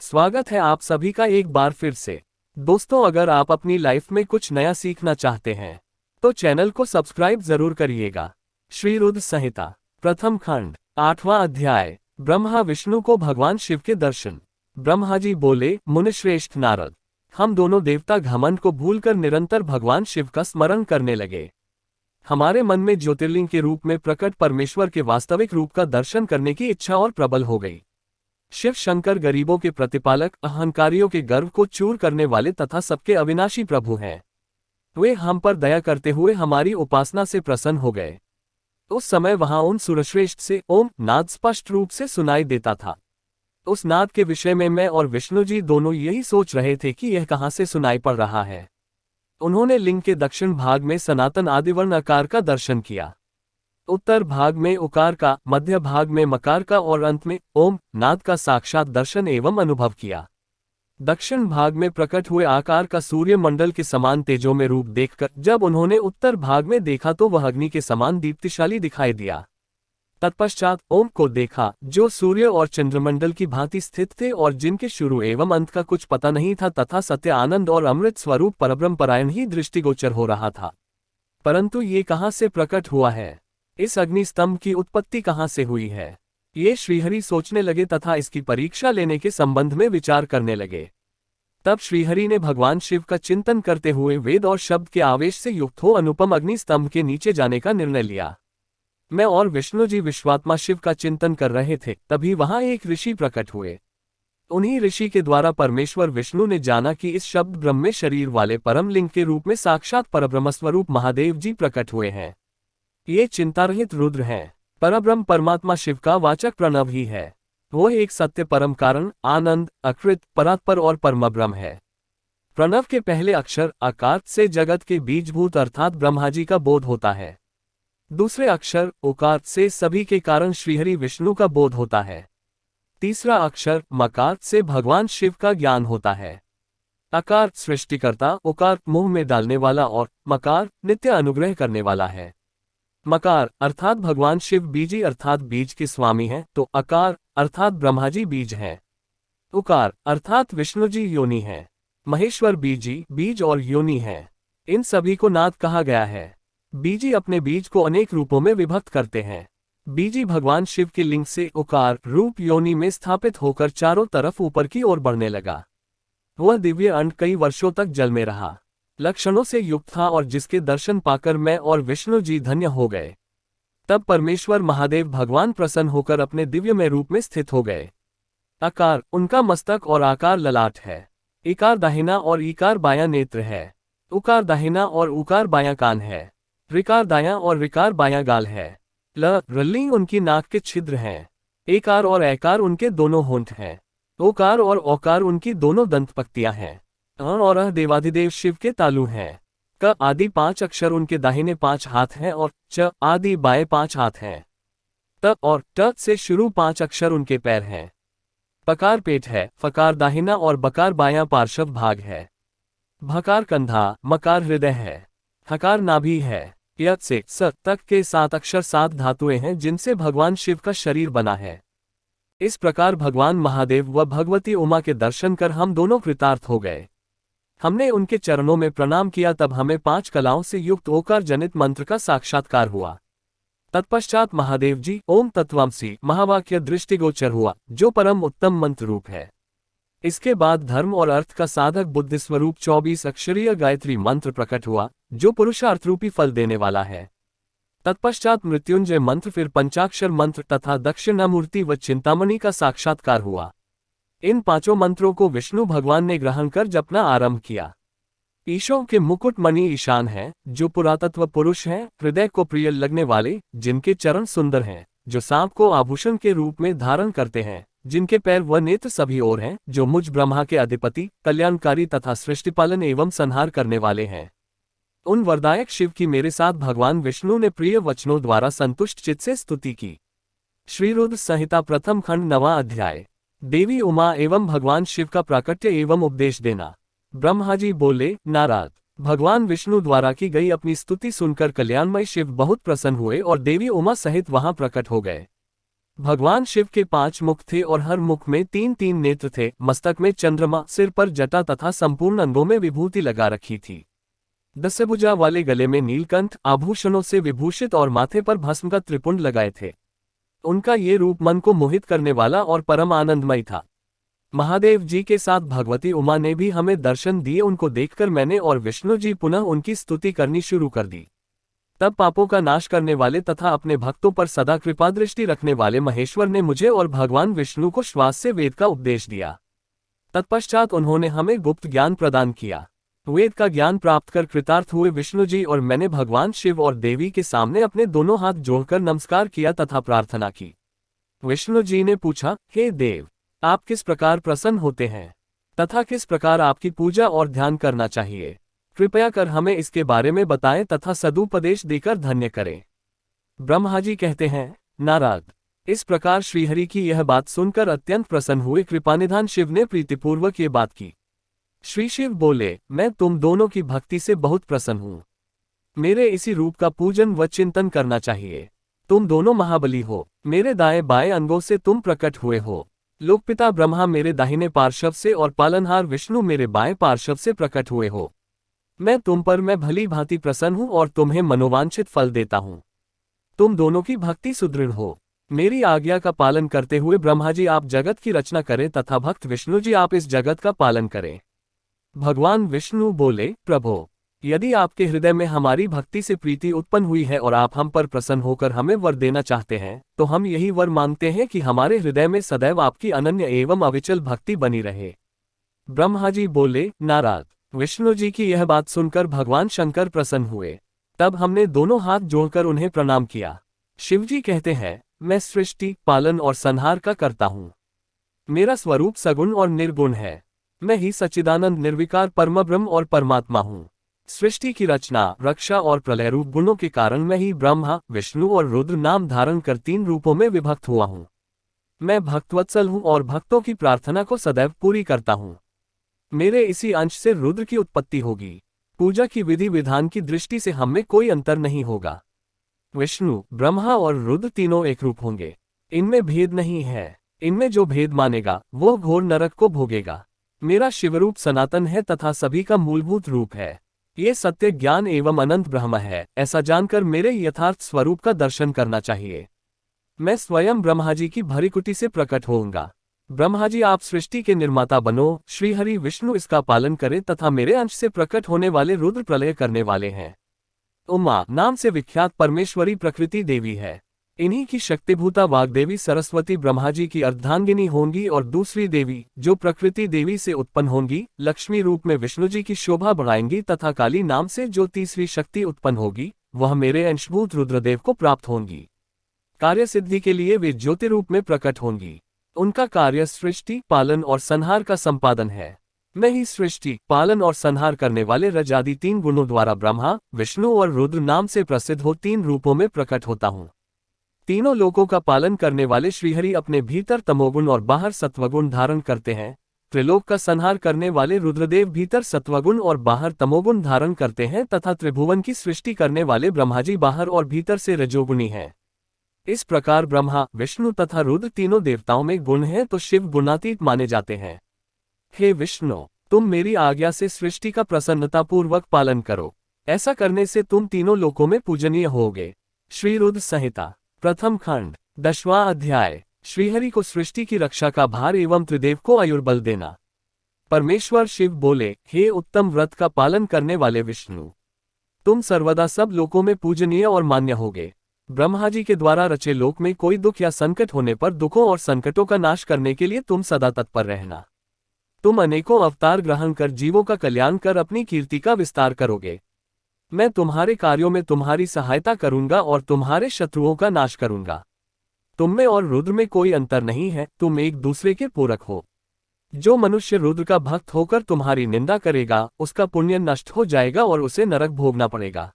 स्वागत है आप सभी का एक बार फिर से। दोस्तों, अगर आप अपनी लाइफ में कुछ नया सीखना चाहते हैं तो चैनल को सब्सक्राइब जरूर करिएगा। श्री रुद्र संहिता प्रथम खंड 8वां अध्याय। ब्रह्मा विष्णु को भगवान शिव के दर्शन। ब्रह्मा जी बोले, मुनिश्रेष्ठ नारद, हम दोनों देवता घमंड को भूलकर निरंतर भगवान शिव का स्मरण करने लगे। हमारे मन में ज्योतिर्लिंग के रूप में प्रकट परमेश्वर के वास्तविक रूप का दर्शन करने की इच्छा और प्रबल हो गई। शिव शंकर गरीबों के प्रतिपालक, अहंकारियों के गर्व को चूर करने वाले तथा सबके अविनाशी प्रभु हैं। वे हम पर दया करते हुए हमारी उपासना से प्रसन्न हो गए। उस समय वहां उन सुरश्रेष्ठ से ओम नाद स्पष्ट रूप से सुनाई देता था। उस नाद के विषय में मैं और विष्णु जी दोनों यही सोच रहे थे कि यह कहां से सुनाई पड़ रहा है। उन्होंने लिंग के दक्षिण भाग में सनातन आदिवर्ण आकार का दर्शन किया, उत्तर भाग में उकार का, मध्य भाग में मकार का और अंत में ओम नाद का साक्षात दर्शन एवं अनुभव किया। दक्षिण भाग में प्रकट हुए आकार का सूर्य मंडल के समान तेजो में रूप देखकर जब उन्होंने उत्तर भाग में देखा तो वह अग्नि के समान दीप्तिशाली दिखाई दिया। तत्पश्चात ओम को देखा, जो सूर्य और चंद्रमंडल की भांति स्थित थे और जिनके शुरू एवं अंत का कुछ पता नहीं था तथा सत्य, आनंद और अमृत स्वरूप परब्रह्म परायण ही दृष्टिगोचर हो रहा था। परंतु ये कहाँ से प्रकट हुआ है? इस अग्नि स्तंभ की उत्पत्ति कहाँ से हुई है? ये श्रीहरि सोचने लगे तथा इसकी परीक्षा लेने के संबंध में विचार करने लगे। तब श्रीहरि ने भगवान शिव का चिंतन करते हुए वेद और शब्द के आवेश से युक्त हो अनुपम अग्नि स्तंभ के नीचे जाने का निर्णय लिया। मैं और विष्णु जी विश्वात्मा शिव का चिंतन कर रहे थे, तभी वहां एक ऋषि प्रकट हुए। उन्हीं ऋषि के द्वारा परमेश्वर विष्णु ने जाना कि इस शब्द ब्रह्म में शरीर वाले परम लिंग के रूप में साक्षात परब्रह्म स्वरूप महादेव जी प्रकट हुए हैं। ये चिंतारहित रुद्र हैं। परब्रह्म परमात्मा शिव का वाचक प्रणव ही है। वह एक सत्य परम कारण, आनंद, अकृत, परात्पर और परम ब्रह्म है। प्रणव के पहले अक्षर आकार से जगत के बीजभूत अर्थात ब्रह्मा जी का बोध होता है। दूसरे अक्षर ओकार से सभी के कारण श्रीहरि विष्णु का बोध होता है। तीसरा अक्षर मकार से भगवान शिव का ज्ञान होता है। आकार सृष्टिकर्ता, ओकार मुंह में डालने वाला और मकार नित्य अनुग्रह करने वाला है। मकार अर्थात भगवान शिव बीजी अर्थात बीज के स्वामी हैं, तो आकार अर्थात ब्रह्मा जी बीज हैं। उकार अर्थात विष्णु जी योनि हैं। महेश्वर बीजी बीज और योनि हैं। इन सभी को नाद कहा गया है। बीजी अपने बीज को अनेक रूपों में विभक्त करते हैं। बीजी भगवान शिव के लिंग से उकार रूप योनि में स्थापित होकर चारों तरफ ऊपर की ओर बढ़ने लगा। वह दिव्य अंड कई वर्षों तक जल में रहा, लक्षणों से युक्त था और जिसके दर्शन पाकर मैं और विष्णु जी धन्य हो गए। तब परमेश्वर महादेव भगवान प्रसन्न होकर अपने दिव्यमय रूप में स्थित हो गए। आकार उनका मस्तक और आकार ललाट है। इकार दाहिना और ईकार बायां नेत्र है। उकार दाहिना और उकार बायां कान है। ऋकार दायां और ऋकार बायां गाल है। रल्ली उनकी नाक के छिद्र हैं। एकार और ऐकार उनके दोनों होंठ हैं। ओकार और औकार उनकी दोनों दंत पक्तियां हैं। और देवाधिदेव शिव के तालु हैं। क आदि 5 अक्षर उनके दाहिने 5 हाथ हैं और च आदि बाएं 5 हाथ हैं। त और ट से शुरू 5 अक्षर उनके पैर हैं। पकार पेट है, फकार दाहिना और बकार बायां पार्श्व भाग है। भकार कंधा, मकार हृदय है। हकार नाभि है। यत् से स तक के 7 अक्षर 7 धातुएं हैं जिनसे भगवान शिव का शरीर बना है। इस प्रकार भगवान महादेव व भगवती उमा के दर्शन कर हम दोनों कृतार्थ हो गए। हमने उनके चरणों में प्रणाम किया, तब हमें 5 कलाओं से युक्त ओकार जनित मंत्र का साक्षात्कार हुआ। तत्पश्चात महादेव जी ओम तत्वांसी महावाक्य दृष्टिगोचर हुआ, जो परम उत्तम मंत्र रूप है। इसके बाद धर्म और अर्थ का साधक बुद्धि स्वरूप 24 अक्षरीय गायत्री मंत्र प्रकट हुआ, जो पुरुषार्थ रूपी फल देने वाला है। तत्पश्चात मृत्युंजय मंत्र, फिर पंचाक्षर मंत्र तथा दक्षिणामूर्ति व चिंतामणि का साक्षात्कार हुआ। इन 5 मंत्रों को विष्णु भगवान ने ग्रहण कर जपना आरंभ किया। ईशों के मुकुट मणि ईशान हैं, जो पुरातत्व पुरुष हैं, हृदय को प्रिय लगने वाले, जिनके चरण सुंदर हैं, जो सांप को आभूषण के रूप में धारण करते हैं, जिनके पैर व नेत्र सभी ओर हैं, जो मुझ ब्रह्मा के अधिपति, कल्याणकारी तथा सृष्टिपालन एवं संहार करने वाले हैं। उन वरदायक शिव की मेरे साथ भगवान विष्णु ने प्रिय वचनों द्वारा संतुष्ट चित्त से स्तुति की। श्री रुद्र संहिता प्रथम खंड 9वां अध्याय। देवी उमा एवं भगवान शिव का प्राकट्य एवं उपदेश देना। ब्रह्मा जी बोले, नारद, भगवान विष्णु द्वारा की गई अपनी स्तुति सुनकर कल्याणमय शिव बहुत प्रसन्न हुए और देवी उमा सहित वहां प्रकट हो गए। भगवान शिव के 5 मुख थे और हर मुख में 3-3 नेत्र थे, मस्तक में चंद्रमा, सिर पर जटा तथा संपूर्ण अंगों में विभूति लगा रखी थी। 10 भुजा वाले गले में नीलकंठ, आभूषणों से विभूषित और माथे पर भस्म का त्रिपुंड लगाए थे। उनका ये रूप मन को मोहित करने वाला और परम आनंदमय था। महादेव जी के साथ भगवती उमा ने भी हमें दर्शन दिए। उनको देखकर मैंने और विष्णु जी पुनः उनकी स्तुति करनी शुरू कर दी। तब पापों का नाश करने वाले तथा अपने भक्तों पर सदा कृपा दृष्टि रखने वाले महेश्वर ने मुझे और भगवान विष्णु को श्वास से वेद का उपदेश दिया। तत्पश्चात उन्होंने हमें गुप्त ज्ञान प्रदान किया। वेद का ज्ञान प्राप्त कर कृतार्थ हुए विष्णु जी और मैंने भगवान शिव और देवी के सामने अपने दोनों हाथ जोड़कर नमस्कार किया तथा प्रार्थना की। विष्णु जी ने पूछा, हे देव, आप किस प्रकार प्रसन्न होते हैं तथा किस प्रकार आपकी पूजा और ध्यान करना चाहिए? कृपया कर हमें इसके बारे में बताएं तथा सदुपदेश देकर धन्य करें। ब्रह्मा जी कहते हैं, नारद, इस प्रकार श्रीहरि की यह बात सुनकर अत्यंत प्रसन्न हुए कृपानिधान शिव ने प्रीतिपूर्वक ये बात की। श्री शिव बोले, मैं तुम दोनों की भक्ति से बहुत प्रसन्न हूँ। मेरे इसी रूप का पूजन व चिंतन करना चाहिए। तुम दोनों महाबली हो, मेरे दाएं बाएं अंगों से तुम प्रकट हुए हो। लोकपिता ब्रह्मा मेरे दाहिने पार्श्व से और पालनहार विष्णु मेरे बाएं पार्श्व से प्रकट हुए हो। मैं तुम पर मैं भली भांति प्रसन्न हूँ और तुम्हें मनोवांछित फल देता हूँ। तुम दोनों की भक्ति सुदृढ़ हो। मेरी आज्ञा का पालन करते हुए ब्रह्मा जी आप जगत की रचना करें तथा भक्त विष्णु जी आप इस जगत का पालन करें। भगवान विष्णु बोले, प्रभो, यदि आपके हृदय में हमारी भक्ति से प्रीति उत्पन्न हुई है और आप हम पर प्रसन्न होकर हमें वर देना चाहते हैं, तो हम यही वर मांगते हैं कि हमारे हृदय में सदैव आपकी अनन्य एवं अविचल भक्ति बनी रहे। ब्रह्मा जी बोले, नारद, विष्णु जी की यह बात सुनकर भगवान शंकर प्रसन्न हुए। तब हमने दोनों हाथ जोड़कर उन्हें प्रणाम किया। शिवजी कहते हैं, मैं सृष्टि, पालन और संहार का करता हूँ। मेरा स्वरूप सगुण और निर्गुण है। मैं ही सच्चिदानंद निर्विकार परमब्रह्म और परमात्मा हूँ। सृष्टि की रचना, रक्षा और प्रलय रूप गुणों के कारण मैं ही ब्रह्मा, विष्णु और रुद्र नाम धारण कर 3 रूपों में विभक्त हुआ हूँ। मैं भक्तवत्सल हूँ और भक्तों की प्रार्थना को सदैव पूरी करता हूँ। मेरे इसी अंश से रुद्र की उत्पत्ति होगी। पूजा की विधि विधान की दृष्टि से हम में कोई अंतर नहीं होगा। विष्णु, ब्रह्मा और रुद्र तीनों एक रूप होंगे। इनमें भेद नहीं है। इनमें जो भेद मानेगा वो घोर नरक को भोगेगा। मेरा शिवरूप सनातन है तथा सभी का मूलभूत रूप है। ये सत्य, ज्ञान एवं अनंत ब्रह्म है। ऐसा जानकर मेरे यथार्थ स्वरूप का दर्शन करना चाहिए। मैं स्वयं ब्रह्मा जी की भरिकुटी से प्रकट होऊंगा। ब्रह्मा जी आप सृष्टि के निर्माता बनो, श्रीहरि विष्णु इसका पालन करे तथा मेरे अंश से प्रकट होने वाले रुद्र प्रलय करने वाले हैं। उमा नाम से विख्यात परमेश्वरी प्रकृति देवी है। इन्हीं की शक्तिभूता वाग्देवी सरस्वती ब्रह्मा जी की अर्धांगिनी होंगी और दूसरी देवी जो प्रकृति देवी से उत्पन्न होंगी, लक्ष्मी रूप में विष्णु जी की शोभा बढ़ाएंगी तथा काली नाम से जो तीसरी शक्ति उत्पन्न होगी वह मेरे अंशभूत रुद्रदेव को प्राप्त होंगी। कार्य सिद्धि के लिए वे ज्योति रूप में प्रकट होंगी। उनका कार्य सृष्टि, पालन और संहार का संपादन है। मैं ही सृष्टि, पालन और संहार करने वाले रजादि 3 गुणों द्वारा ब्रह्मा, विष्णु और रुद्र नाम से प्रसिद्ध हो 3 रूपों में प्रकट होता हूँ। तीनों लोकों का पालन करने वाले श्रीहरि अपने भीतर तमोगुण और बाहर सत्वगुण धारण करते हैं। त्रिलोक का संहार करने वाले रुद्रदेव भीतर सत्वगुण और बाहर तमोगुण धारण करते हैं तथा त्रिभुवन की सृष्टि करने वाले ब्रह्माजी बाहर और भीतर से रजोगुणी हैं। इस प्रकार ब्रह्मा, विष्णु तथा रुद्र तीनों देवताओं में गुण हैं तो शिव गुणातीत माने जाते हैं। हे विष्णु, तुम मेरी आज्ञा से सृष्टि का प्रसन्नतापूर्वक पालन करो। ऐसा करने से तुम तीनों लोकों में पूजनीय होगे। श्री रुद्र संहिता प्रथम खंड 10वां अध्याय। श्रीहरि को सृष्टि की रक्षा का भार एवं त्रिदेव को आयुर्बल देना। परमेश्वर शिव बोले, हे उत्तम व्रत का पालन करने वाले विष्णु, तुम सर्वदा सब लोकों में पूजनीय और मान्य होगे। ब्रह्मा जी के द्वारा रचे लोक में कोई दुख या संकट होने पर दुखों और संकटों का नाश करने के लिए तुम सदा तत्पर रहना। तुम अनेकों अवतार ग्रहण कर जीवों का कल्याण कर अपनी कीर्ति का विस्तार करोगे। मैं तुम्हारे कार्यों में तुम्हारी सहायता करूंगा और तुम्हारे शत्रुओं का नाश करूंगा। तुम में और रुद्र में कोई अंतर नहीं है, तुम एक दूसरे के पूरक हो। जो मनुष्य रुद्र का भक्त होकर तुम्हारी निंदा करेगा उसका पुण्य नष्ट हो जाएगा और उसे नरक भोगना पड़ेगा।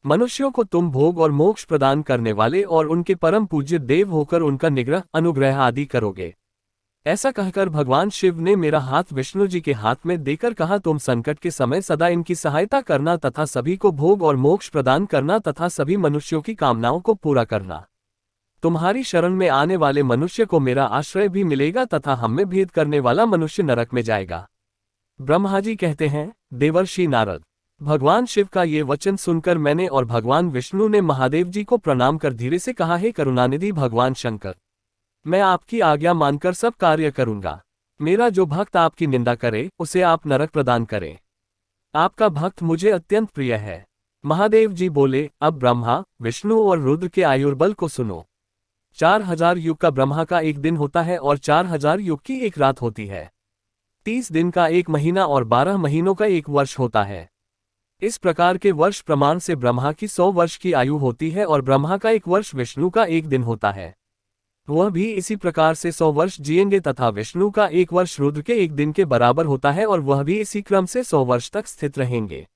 मनुष्यों को तुम भोग और मोक्ष प्रदान करने वाले और उनके परम पूज्य देव होकर उनका निग्रह, अनुग्रह आदि करोगे। ऐसा कहकर भगवान शिव ने मेरा हाथ विष्णु जी के हाथ में देकर कहा, तुम संकट के समय सदा इनकी सहायता करना तथा सभी को भोग और मोक्ष प्रदान करना तथा सभी मनुष्यों की कामनाओं को पूरा करना। तुम्हारी शरण में आने वाले मनुष्य को मेरा आश्रय भी मिलेगा तथा हमें भेद करने वाला मनुष्य नरक में जाएगा। ब्रह्मा जी कहते हैं, देवर्षि नारद, भगवान शिव का ये वचन सुनकर मैंने और भगवान विष्णु ने महादेव जी को प्रणाम कर धीरे से कहा, हे करुणानिधि भगवान शंकर, मैं आपकी आज्ञा मानकर सब कार्य करूंगा। मेरा जो भक्त आपकी निंदा करे उसे आप नरक प्रदान करें। आपका भक्त मुझे अत्यंत प्रिय है। महादेव जी बोले, अब ब्रह्मा, विष्णु और रुद्र के आयुर्बल को सुनो। 4000 युग का ब्रह्मा का एक दिन होता है और 4000 युग की एक रात होती है। 30 दिन का एक महीना और 12 महीनों का एक वर्ष होता है। इस प्रकार के वर्ष प्रमाण से ब्रह्मा की 100 वर्ष की आयु होती है और ब्रह्मा का एक वर्ष विष्णु का एक दिन होता है। वह भी इसी प्रकार से 100 वर्ष जिएंगे तथा विष्णु का एक वर्ष रुद्र के एक दिन के बराबर होता है और वह भी इसी क्रम से 100 वर्ष तक स्थित रहेंगे।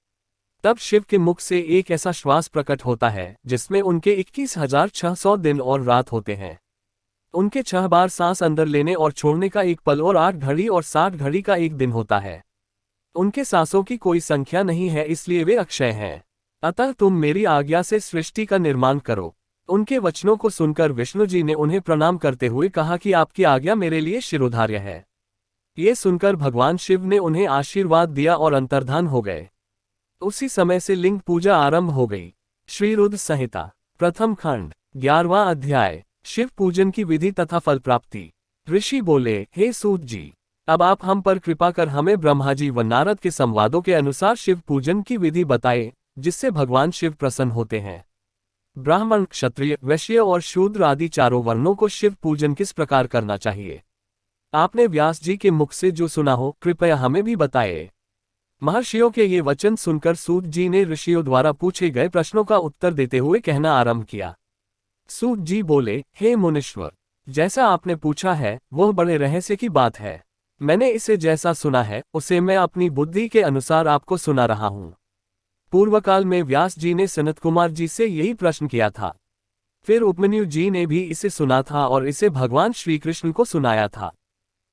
तब शिव के मुख से एक ऐसा श्वास प्रकट होता है जिसमें उनके 21,600 दिन और रात होते हैं। उनके 6 बार सांस अंदर लेने और छोड़ने का एक पल और 8 घड़ी और 60 घड़ी का एक दिन होता है। उनके सांसों की कोई संख्या नहीं है, इसलिए वे अक्षय हैं। अतः तुम मेरी आज्ञा से सृष्टि का निर्माण करो। उनके वचनों को सुनकर विष्णु जी ने उन्हें प्रणाम करते हुए कहा कि आपकी आज्ञा मेरे लिए शिरोधार्य है। ये सुनकर भगवान शिव ने उन्हें आशीर्वाद दिया और अंतर्धान हो गए। उसी समय से लिंग पूजा आरंभ हो गई। श्री रुद्र संहिता प्रथम खंड 11वां अध्याय, शिव पूजन की विधि तथा फल प्राप्ति। ऋषि बोले, हे सूत जी, अब आप हम पर कृपा कर हमें ब्रह्मा जी व नारद के संवादों के अनुसार शिव पूजन की विधि बताए, जिससे भगवान शिव प्रसन्न होते हैं। ब्राह्मण, क्षत्रिय, वैश्य और शूद्र आदि चारों वर्णों को शिव पूजन किस प्रकार करना चाहिए, आपने व्यास जी के मुख से जो सुना हो, कृपया हमें भी बताए। महर्षियों के ये वचन सुनकर सूत जी ने ऋषियों द्वारा पूछे गए प्रश्नों का उत्तर देते हुए कहना आरंभ किया। सूत जी बोले, हे मुनीश्वर, जैसा आपने पूछा है वह बड़े रहस्य की बात है। मैंने इसे जैसा सुना है उसे मैं अपनी बुद्धि के अनुसार आपको सुना रहा हूँ। पूर्व काल में व्यास जी ने सनत कुमार जी से यही प्रश्न किया था। फिर उपमन्यु जी ने भी इसे सुना था और इसे भगवान श्री कृष्ण को सुनाया था।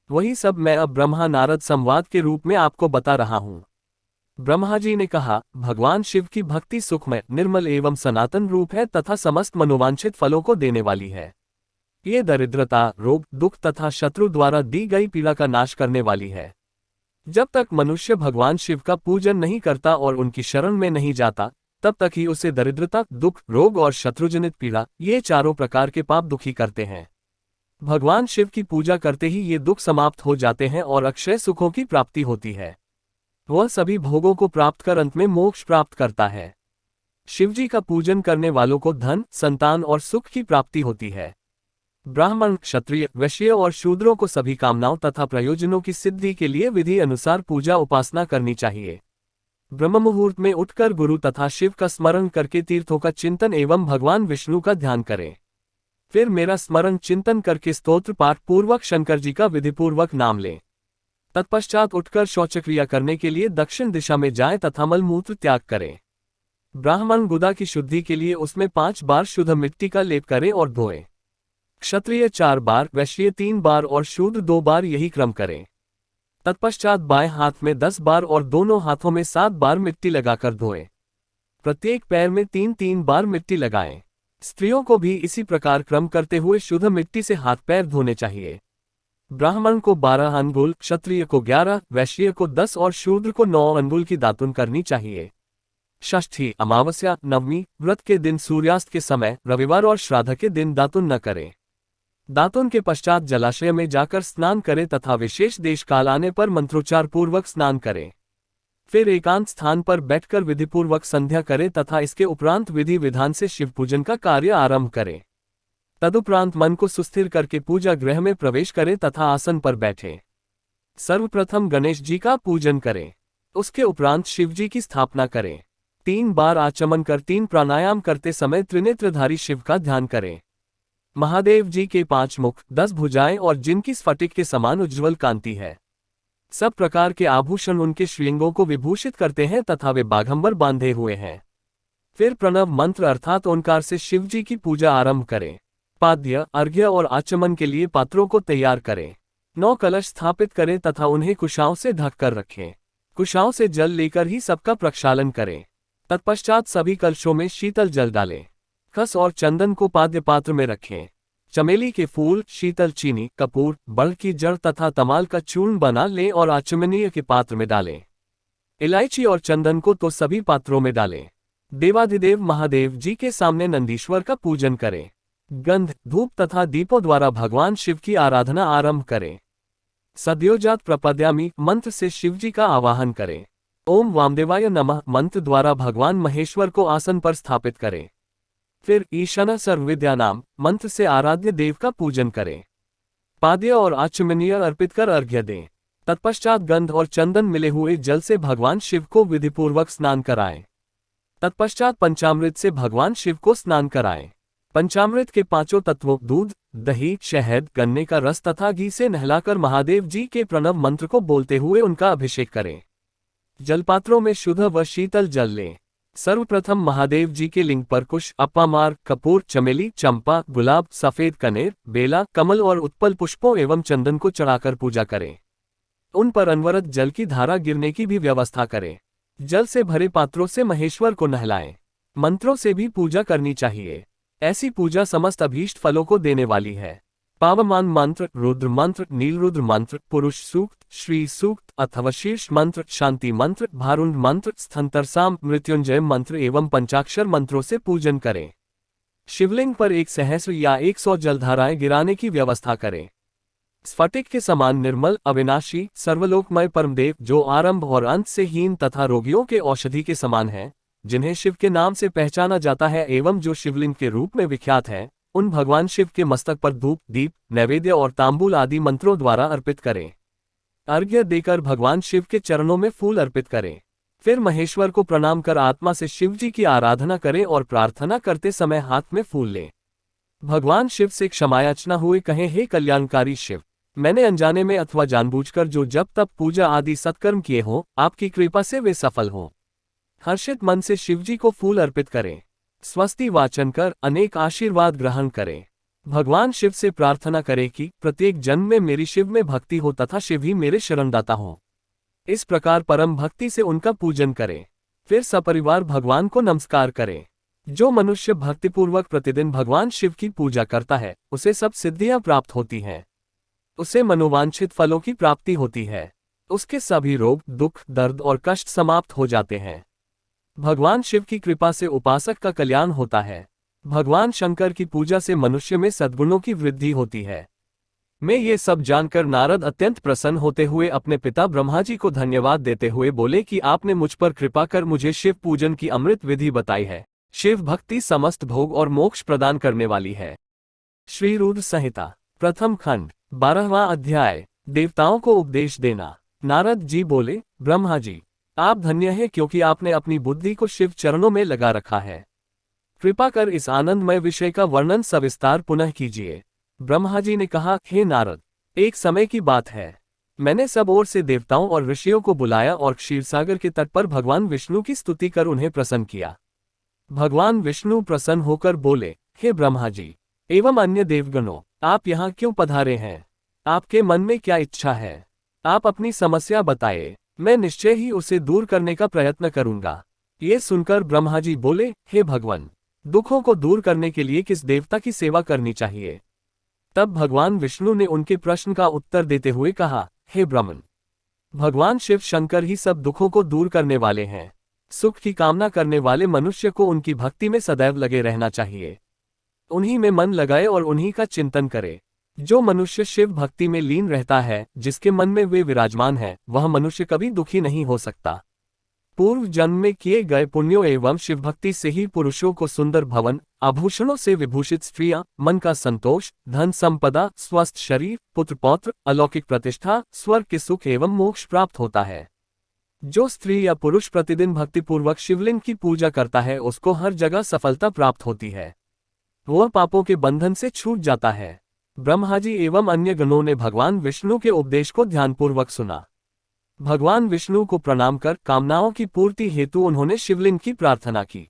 वही सब मैं अब ब्रह्मा नारद संवाद के रूप में आपको बता रहा हूँ। ब्रह्मा जी ने कहा, भगवान शिव की भक्ति सुखमय, निर्मल एवं सनातन रूप है तथा समस्त मनोवांछित फलों को देने वाली है। ये दरिद्रता, रोग, दुख तथा शत्रु द्वारा दी गई पीड़ा का नाश करने वाली है। जब तक मनुष्य भगवान शिव का पूजन नहीं करता और उनकी शरण में नहीं जाता, तब तक ही उसे दरिद्रता, दुख, रोग और शत्रुजनित पीड़ा, ये चारों प्रकार के पाप दुखी करते हैं। भगवान शिव की पूजा करते ही ये दुख समाप्त हो जाते हैं और अक्षय सुखों की प्राप्ति होती है। वह सभी भोगों को प्राप्त कर अंत में मोक्ष प्राप्त करता है। शिवजी का पूजन करने वालों को धन, संतान और सुख की प्राप्ति होती है। ब्राह्मण, क्षत्रिय, वैश्य और शूद्रों को सभी कामनाओं तथा प्रयोजनों की सिद्धि के लिए विधि अनुसार पूजा उपासना करनी चाहिए। ब्रह्म मुहूर्त में उठकर गुरु तथा शिव का स्मरण करके तीर्थों का चिंतन एवं भगवान विष्णु का ध्यान करें। फिर मेरा स्मरण चिंतन करके स्तोत्र पाठ पूर्वक शंकर जी का विधिपूर्वक नाम लें। तत्पश्चात उठकर शौचक्रिया करने के लिए दक्षिण दिशा में जाएं तथा मलमूत्र त्याग करें। ब्राह्मण गुदा की शुद्धि के लिए उसमें 5 बार शुद्ध मिट्टी का लेप करें और धोएं। क्षत्रिय 4 बार, वैश्य 3 बार और शूद्र 2 बार यही क्रम करें। तत्पश्चात बाएं हाथ में 10 बार और दोनों हाथों में 7 बार मिट्टी लगाकर धोएं। प्रत्येक पैर में 3-3 बार मिट्टी लगाएं। स्त्रियों को भी इसी प्रकार क्रम करते हुए शुद्ध मिट्टी से हाथ पैर धोने चाहिए। ब्राह्मण को 12 अंगुल, क्षत्रिय को 11, वैश्य को 10 और शूद्र को 9 अंगुल की दातुन करनी चाहिए। षष्ठी, अमावस्या, नवमी, व्रत के दिन, सूर्यास्त के समय, रविवार और श्राद्ध के दिन दातुन न करें। दातुन के पश्चात जलाशय में जाकर स्नान करें तथा विशेष देश काल आने पर मंत्रोच्चार पूर्वक स्नान करें। फिर एकांत स्थान पर बैठकर विधिपूर्वक संध्या करें तथा इसके उपरांत विधि विधान से शिव पूजन का कार्य आरंभ करें। तदुपरांत मन को सुस्थिर करके पूजा गृह में प्रवेश करें तथा आसन पर बैठें। सर्वप्रथम गणेश जी का पूजन करें। उसके उपरांत शिव जी की स्थापना करें। 3 बार आचमन कर 3 प्राणायाम करते समय त्रिनेत्रधारी शिव का ध्यान करें। महादेव जी के 5 मुख, 10 भुजाएं और जिनकी स्फटिक के समान उज्ज्वल कांति है। सब प्रकार के आभूषण उनके श्रीअंगों को विभूषित करते हैं तथा वे बाघंबर बांधे हुए हैं। फिर प्रणव मंत्र अर्थात ओंकार से शिव जी की पूजा आरंभ करें। पाद्य, अर्घ्य और आचमन के लिए पात्रों को तैयार करें। 9 कलश स्थापित करें तथा उन्हें कुशाओं से ढक कर रखें। कुशाओं से जल लेकर ही सबका प्रक्षालन करें। तत्पश्चात सभी कलशों में शीतल जल डालें। खस और चंदन को पाद्य पात्र में रखें। चमेली के फूल, शीतल चीनी, कपूर, बड़ की जड़ तथा तमाल का चूर्ण बना लें और आचमनीय के पात्र में डालें। इलायची और चंदन को तो सभी पात्रों में डालें। देवाधिदेव महादेव जी के सामने नंदीश्वर का पूजन करें। गंध, धूप तथा दीपों द्वारा भगवान शिव की आराधना आरंभ करें। सद्योजात प्रपद्यामि मंत्र से शिवजी का आवाहन करें। ओम वामदेवाय नमः मंत्र द्वारा भगवान महेश्वर को आसन पर स्थापित करें। फिर ईशान सर्वविद्यानाम मंत्र से आराध्य देव का पूजन करें। पाद्य और आचमनीय अर्पित कर अर्घ्य दें। तत्पश्चात गंध और चंदन मिले हुए जल से भगवान शिव को विधिपूर्वक स्नान कराएं। तत्पश्चात पंचामृत से भगवान शिव को स्नान कराएं। पंचामृत के पांचों तत्वों दूध, दही, शहद, गन्ने का रस तथा घी से नहलाकर महादेव जी के प्रणव मंत्र को बोलते हुए उनका अभिषेक करें। जलपात्रों में शुद्ध व शीतल जल लें। सर्वप्रथम महादेव जी के लिंग पर कुश, अप्पामार, कपूर, चमेली, चंपा, गुलाब, सफेद कनेर, बेला, कमल और उत्पल पुष्पों एवं चंदन को चढ़ाकर पूजा करें। उन पर अनवरत जल की धारा गिरने की भी व्यवस्था करें। जल से भरे पात्रों से महेश्वर को नहलाएं। मंत्रों से भी पूजा करनी चाहिए। ऐसी पूजा समस्त अभीष्ट फलों को देने वाली है। पावमान मंत्र, रुद्र मंत्र, नीलरुद्र मंत्र, पुरुष सूक्त, श्री सूक्त अथवा शीर्ष मंत्र, शांति मंत्र, भारुण मंत्र, स्थंतरसाम, मृत्युंजय मंत्र एवं पंचाक्षर मंत्रों से पूजन करें। शिवलिंग पर 1 सहस्र या 100 जलधाराएं गिराने की व्यवस्था करें। स्फटिक के समान निर्मल, अविनाशी, सर्वलोकमय परमदेव जो आरंभ और अंत से हीन तथा रोगियों के औषधि के समान है, जिन्हें शिव के नाम से पहचाना जाता है एवं जो शिवलिंग के रूप में विख्यात है, उन भगवान शिव के मस्तक पर धूप, दीप, नैवेद्य और तांबूल आदि मंत्रों द्वारा अर्पित करें। अर्घ्य देकर भगवान शिव के चरणों में फूल अर्पित करें। फिर महेश्वर को प्रणाम कर आत्मा से शिव जी की आराधना करें और प्रार्थना करते समय हाथ में फूल लें। भगवान शिव से क्षमायाचना हुए कहें, हे कल्याणकारी शिव, मैंने अनजाने में अथवा जानबूझकर जो जप तप पूजा आदि सत्कर्म किए हों, आपकी कृपा से वे सफल हों। हर्षित मन से शिवजी को फूल अर्पित करें। स्वस्ति वाचन कर अनेक आशीर्वाद ग्रहण करें। भगवान शिव से प्रार्थना करें कि प्रत्येक जन्म में मेरी शिव में भक्ति हो तथा शिव ही मेरे शरणदाता हों। इस प्रकार परम भक्ति से उनका पूजन करें। फिर सपरिवार भगवान को नमस्कार करें। जो मनुष्य भक्तिपूर्वक प्रतिदिन भगवान शिव की पूजा करता है, उसे सब सिद्धियां प्राप्त होती हैं। उसे मनोवांछित फलों की प्राप्ति होती है। उसके सभी रोग, दुख, दर्द और कष्ट समाप्त हो जाते हैं। भगवान शिव की कृपा से उपासक का कल्याण होता है। भगवान शंकर की पूजा से मनुष्य में सद्गुणों की वृद्धि होती है। मैं ये सब जानकर नारद अत्यंत प्रसन्न होते हुए अपने पिता ब्रह्मा जी को धन्यवाद देते हुए बोले कि आपने मुझ पर कृपा कर मुझे शिव पूजन की अमृत विधि बताई है। शिव भक्ति समस्त भोग और मोक्ष प्रदान करने वाली है। श्री रुद्र संहिता प्रथम खंड 12वां अध्याय। देवताओं को उपदेश देना। नारद जी बोले, ब्रह्मा जी, आप धन्य हैं क्योंकि आपने अपनी बुद्धि को शिव चरणों में लगा रखा है। कृपा कर इस आनंदमय विषय का वर्णन सविस्तार पुनः कीजिए। ब्रह्मा जी ने कहा, हे नारद, एक समय की बात है, मैंने सब ओर से देवताओं और ऋषियों को बुलाया और क्षीरसागर के तट पर भगवान विष्णु की स्तुति कर उन्हें प्रसन्न किया। भगवान विष्णु प्रसन्न होकर बोले, हे ब्रह्मा जी एवं अन्य देवगणों, आप यहाँ क्यों पधारे हैं? आपके मन में क्या इच्छा है? आप अपनी समस्या बताए, मैं निश्चय ही उसे दूर करने का प्रयत्न करूंगा। ये सुनकर ब्रह्मा जी बोले, हे भगवान, दुखों को दूर करने के लिए किस देवता की सेवा करनी चाहिए? तब भगवान विष्णु ने उनके प्रश्न का उत्तर देते हुए कहा, हे ब्राह्मण, भगवान शिव शंकर ही सब दुखों को दूर करने वाले हैं। सुख की कामना करने वाले मनुष्य को उनकी भक्ति में सदैव लगे रहना चाहिए। उन्हीं में मन लगाए और उन्हीं का चिंतन करे। जो मनुष्य शिव भक्ति में लीन रहता है, जिसके मन में वे विराजमान है, वह मनुष्य कभी दुखी नहीं हो सकता। पूर्व जन्म में किए गए पुण्यों एवं शिव भक्ति से ही पुरुषों को सुंदर भवन, आभूषणों से विभूषित स्त्रियां, मन का संतोष, धन संपदा, स्वस्थ शरीर, पुत्र पौत्र, अलौकिक प्रतिष्ठा, स्वर्ग के सुख एवं मोक्ष प्राप्त होता है। जो स्त्री या पुरुष प्रतिदिन भक्तिपूर्वक शिवलिंग की पूजा करता है, उसको हर जगह सफलता प्राप्त होती है। वह पापों के बंधन से छूट जाता है। ब्रह्मा जी एवं अन्य गणों ने भगवान विष्णु के उपदेश को ध्यानपूर्वक सुना। भगवान विष्णु को प्रणाम कर कामनाओं की पूर्ति हेतु उन्होंने शिवलिंग की प्रार्थना की।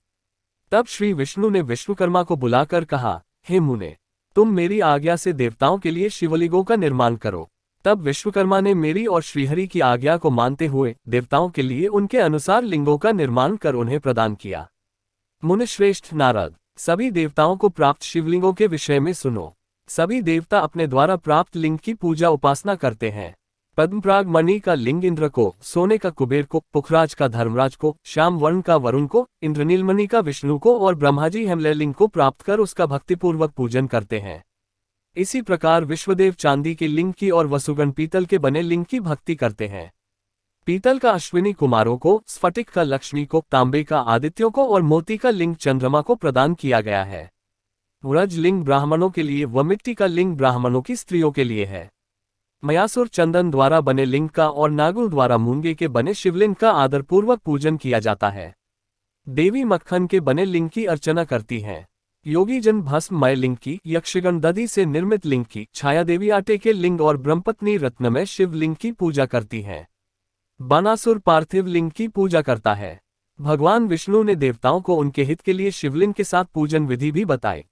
तब श्री विष्णु ने विश्वकर्मा को बुलाकर कहा, हे मुने, तुम मेरी आज्ञा से देवताओं के लिए शिवलिंगों का निर्माण करो। तब विश्वकर्मा ने मेरी और श्रीहरि की आज्ञा को मानते हुए देवताओं के लिए उनके अनुसार लिंगों का निर्माण कर उन्हें प्रदान किया। मुनिश्रेष्ठ नारद, सभी देवताओं को प्राप्त शिवलिंगों के विषय में सुनो। सभी देवता अपने द्वारा प्राप्त लिंग की पूजा उपासना करते हैं। पद्मपराग मणि का लिंग इंद्र को, सोने का कुबेर को, पुखराज का धर्मराज को, श्याम वर्ण का वरुण को, इंद्रनीलमणि का विष्णु को और ब्रह्माजी हेमलय लिंग को प्राप्त कर उसका भक्तिपूर्वक पूजन करते हैं। इसी प्रकार विश्वदेव चांदी के लिंग की और वसुगण पीतल के बने लिंग की भक्ति करते हैं। पीतल का अश्विनी कुमारों को, स्फटिक का लक्ष्मी को, तांबे का आदित्यों को और मोती का लिंग चंद्रमा को प्रदान किया गया है। व्रज लिंग ब्राह्मणों के लिए व मिट्टी का लिंग ब्राह्मणों की स्त्रियों के लिए है। मयासुर चंदन द्वारा बने लिंग का और नागुल द्वारा मूंगे के बने शिवलिंग का आदरपूर्वक पूजन किया जाता है। देवी मक्खन के बने लिंग की अर्चना करती हैं। योगी जन भस्ममय लिंग की, यक्षगण दधि से निर्मित लिंग की, छाया देवी आटे के लिंग और ब्रह्मपत्नी रत्नमय शिवलिंग की पूजा करती हैं। बानासुर पार्थिव लिंग की पूजा करता है। भगवान विष्णु ने देवताओं को उनके हित के लिए शिवलिंग के साथ पूजन विधि भी बताई।